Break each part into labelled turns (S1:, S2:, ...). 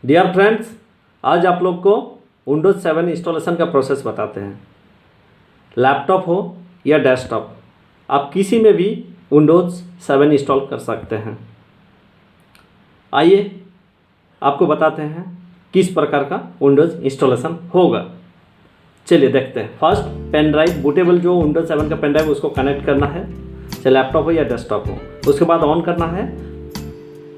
S1: Dear friends, आज आप लोग को विंडोज़ 7 इंस्टॉलेशन का प्रोसेस बताते हैं। लैपटॉप हो या डेस्कटॉप, आप किसी में भी विंडोज़ 7 इंस्टॉल कर सकते हैं। आइए आपको बताते हैं किस प्रकार का विंडोज़ इंस्टॉलेशन होगा। चलिए देखते हैं। फर्स्ट, पेन ड्राइव बूटेबल जो विंडोज़ 7 का पेन ड्राइव उसको कनेक्ट करना है, चाहे लैपटॉप हो या डेस्कटॉप हो। उसके बाद ऑन करना है।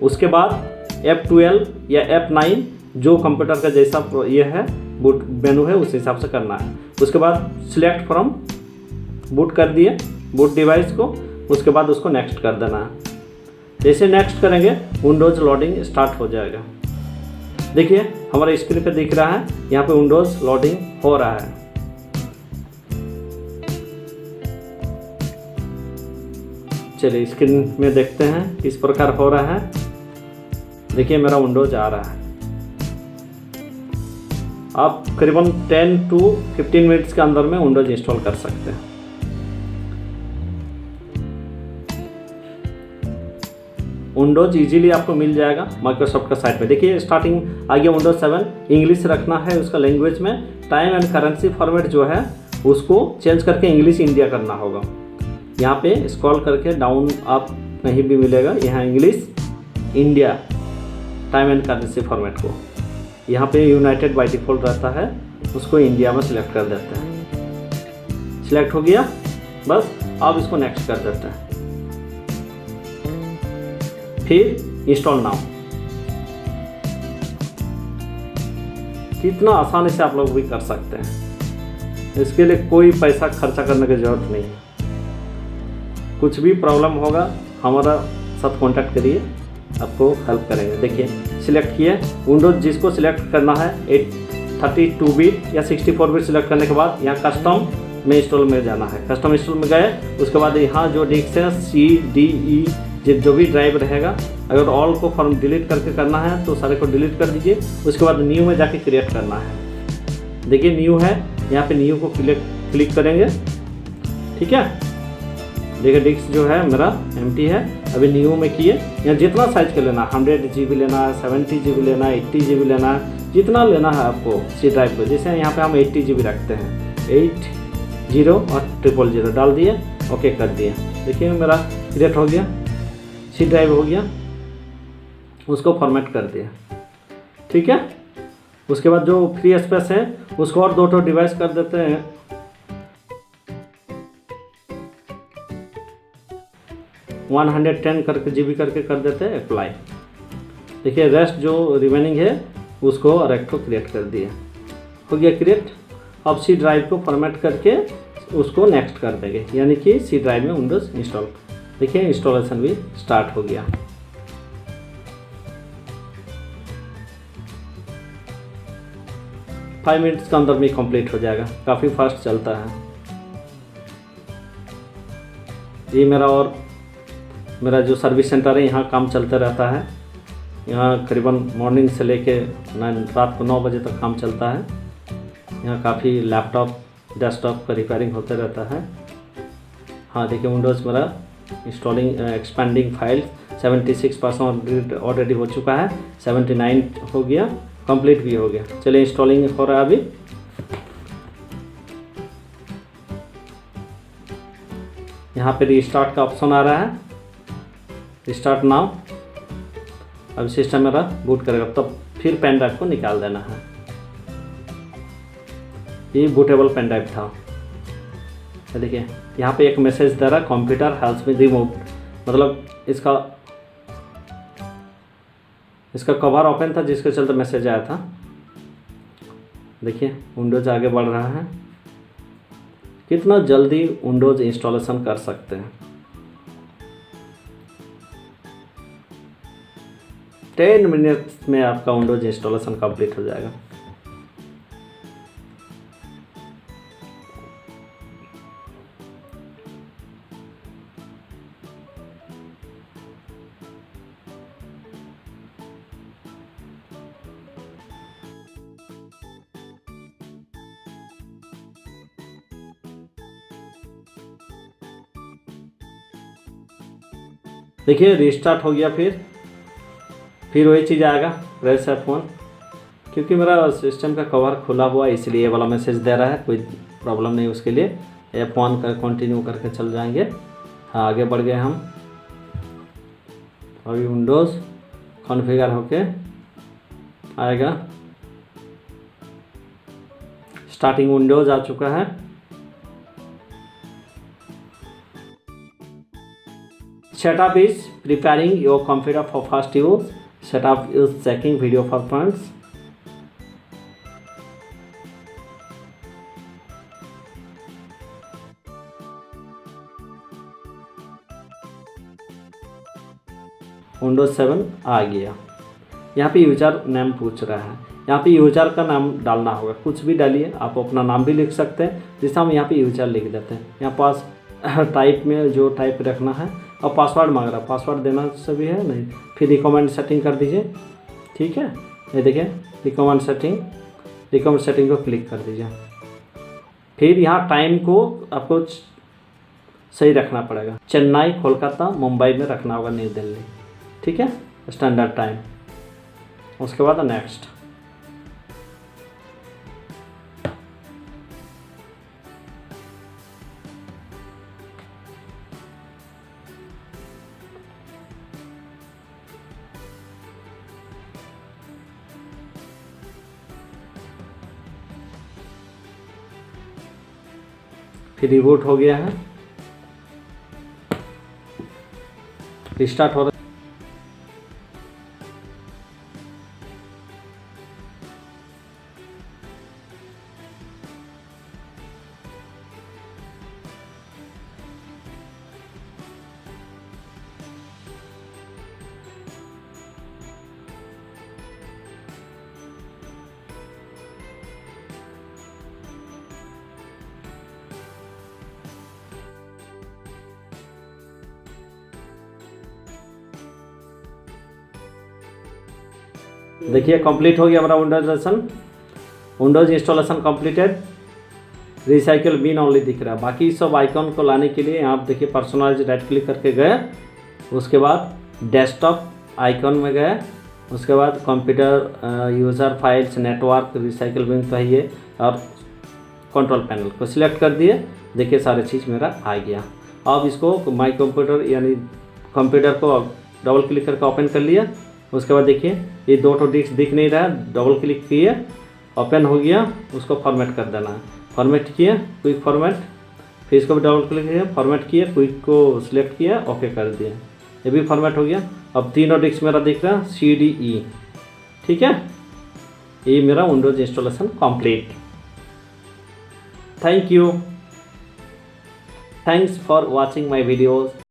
S1: उसके बाद F12 या F9 जो कंप्यूटर का जैसा ये है बूट मेनू है उस हिसाब से करना है। उसके बाद सिलेक्ट फ्रॉम बूट कर दिए बूट डिवाइस को। उसके बाद उसको नेक्स्ट कर देना है। जैसे नेक्स्ट करेंगे विंडोज़ लोडिंग स्टार्ट हो जाएगा। देखिए हमारे स्क्रीन पे दिख रहा है, यहाँ पे विंडोज़ लोडिंग हो रहा है। चलिए स्क्रीन में देखते हैं किस प्रकार हो रहा है। देखिए मेरा विंडोज़ आ रहा है। आप करीबन 10 to 15 मिनट्स के अंदर में विंडोज़ इंस्टॉल कर सकते हैं। विंडोज़ इजीली आपको मिल जाएगा माइक्रोसॉफ्ट का साइट पे। देखिए स्टार्टिंग आ गया विंडोज़ 7। इंग्लिश रखना है उसका लैंग्वेज में। टाइम एंड करेंसी फॉर्मेट जो है उसको चेंज करके इंग्लिश इंडिया करना होगा। यहाँ पे स्क्रॉल करके डाउन आप कहीं भी मिलेगा, यहाँ English India time and currency format को। यहाँ पे यूनाइटेड बाय डिफ़ॉल्ट रहता है, उसको इंडिया में सिलेक्ट कर देते हैं। सिलेक्ट हो गया, बस अब इसको नेक्स्ट कर देते हैं। फिर इंस्टॉल नाउ। कितना आसानी से आप लोग भी कर सकते हैं। इसके लिए कोई पैसा खर्चा करने की ज़रूरत नहीं है। कुछ भी प्रॉब्लम होगा हमारा साथ कांटेक्ट करिए, आपको हेल्प करेंगे। देखिए सिलेक्ट किए विंडोज़ जिसको सिलेक्ट करना है 32 बिट या 64 बिट सिलेक्ट करने के बाद यहाँ कस्टम में इंस्टॉल में जाना है। कस्टम इंस्टॉल में गए, उसके बाद यहाँ जो डिस्क है CDE जो भी ड्राइव रहेगा, अगर ऑल को फॉर्म डिलीट करके करना है तो सारे को डिलीट कर दीजिए। उसके बाद न्यू में जाके क्रिएट करना है। देखिए न्यू है, यहाँ पे न्यू को क्लिक करेंगे। ठीक है, देखिए डिस्क जो है मेरा एम्प्टी है। अभी न्यू में किए, यहाँ जितना साइज का लेना है 100 GB लेना है, 70 GB लेना है, 80 GB लेना है, जितना लेना है आपको सी ड्राइव को। जैसे यहाँ पे हम 80 GB रखते हैं, 80 और 000 डाल दिए, ओके कर दिए। देखिए मेरा क्रिएट हो गया, सी ड्राइव हो गया, उसको फॉर्मेट कर दिया। ठीक है, उसके बाद जो फ्री स्पेस है उसको और 2 डिवाइस कर देते हैं। वन 110 करके GB करके कर देते हैं अप्लाई। देखिए रेस्ट जो रिमेनिंग है उसको और एक को क्रिएट कर दिया, हो गया क्रिएट। अब सी ड्राइव को फॉर्मेट करके उसको नेक्स्ट कर देंगे, यानी कि सी ड्राइव में विंडोज़ इंस्टॉल। देखिए इंस्टॉलेशन भी स्टार्ट हो गया। फाइव मिनट्स के अंदर में कंप्लीट हो जाएगा, काफ़ी फास्ट चलता है ये मेरा जो सर्विस सेंटर है यहाँ काम चलता रहता है। यहाँ करीबन मॉर्निंग से लेके रात को 9 बजे तक काम चलता है। यहाँ काफ़ी लैपटॉप डेस्कटॉप का रिपेयरिंग होते रहता है। हाँ देखिए विंडोज़ मेरा इंस्टॉलिंग एक्सपेंडिंग फाइल 76% ऑलरेडी हो चुका है, 79 हो गया, कंप्लीट भी हो गया। चलिए इंस्टॉलिंग हो रहा है अभी। यहाँ पे रिस्टार्ट का ऑप्शन आ रहा है, रिस्टार्ट नाउ। अब सिस्टम मेरा बूट करेगा, तब फिर पेन ड्राइव को निकाल देना है। ये बूटेबल पेन ड्राइव था। तो देखिए यहाँ पे एक मैसेज दे रहा है, कंप्यूटर हैज़ बीन रिमूव्ड, मतलब इसका कवर ओपन था जिसके चलते मैसेज आया था। देखिए विंडोज़ आगे बढ़ रहा है। कितना जल्दी विंडोज़ इंस्टॉलेशन कर सकते हैं। 10 मिनट्स में आपका विंडोज़ इंस्टॉलेशन कंप्लीट हो जाएगा। देखिए रिस्टार्ट हो गया, फिर वही चीज़ आएगा, प्रेस F1 क्योंकि मेरा सिस्टम का कवर खुला हुआ है इसलिए ये वाला मैसेज दे रहा है, कोई प्रॉब्लम नहीं उसके लिए। F1 कर कंटिन्यू करके चल जाएंगे। हाँ, आगे बढ़ गए हम। अभी विंडोज़ कॉन्फ़िगर होके आएगा। स्टार्टिंग विंडोज़ आ चुका है। Setup is preparing your computer for fast use. Setup is checking video for friends. Windows 7 आ गया। यहाँ पे यूज़र नेम पूछ रहा है, यहाँ पे यूज़र का नाम डालना होगा। कुछ भी डालिए, आप अपना नाम भी लिख सकते हैं, जैसे हम यहाँ पे यूज़र लिख देते हैं। यहाँ पास टाइप में जो टाइप रखना है, और पासवर्ड मांग रहा है, पासवर्ड देना से भी है नहीं। फिर रिकमेंड सेटिंग कर दीजिए, ठीक है। ये देखिए रिकमेंड सेटिंग को क्लिक कर दीजिए। फिर यहाँ टाइम को आपको सही रखना पड़ेगा। चेन्नई, कोलकाता, मुंबई में रखना होगा, न्यू दिल्ली, ठीक है, स्टैंडर्ड टाइम। उसके बाद नेक्स्ट। फिर रिबूट हो गया है, रिस्टार्ट हो रहा है। देखिए कंप्लीट हो गया हमारा Windows installation completed. Recycle bin only दिख रहा है। बाकी सब आइकॉन को लाने के लिए आप देखिए पर्सनलाइज राइट क्लिक करके गए, उसके बाद डेस्कटॉप आइकॉन में गए, उसके बाद computer user files network recycle bin चाहिए और कंट्रोल पैनल को सिलेक्ट कर दिए। देखिए सारे चीज़ मेरा आ गया। अब इसको माई कंप्यूटर यानी कंप्यूटर को डबल क्लिक करके ओपन कर लिया। उसके बाद देखिए ये दो डिस्क दिख नहीं रहा है, डबल क्लिक किए, ओपन हो गया। उसको फॉर्मेट कर देना है। फॉर्मेट किए, क्विक फॉर्मेट, फिर इसको भी डबल क्लिक किया, फॉर्मेट किए, क्विक को सिलेक्ट किया, ओके कर दिया। ये भी फॉर्मेट हो गया। अब तीनों डिस्क मेरा दिख रहा है CDE, ठीक है। ये मेरा Windows installation complete. Thank you, thanks for watching my videos.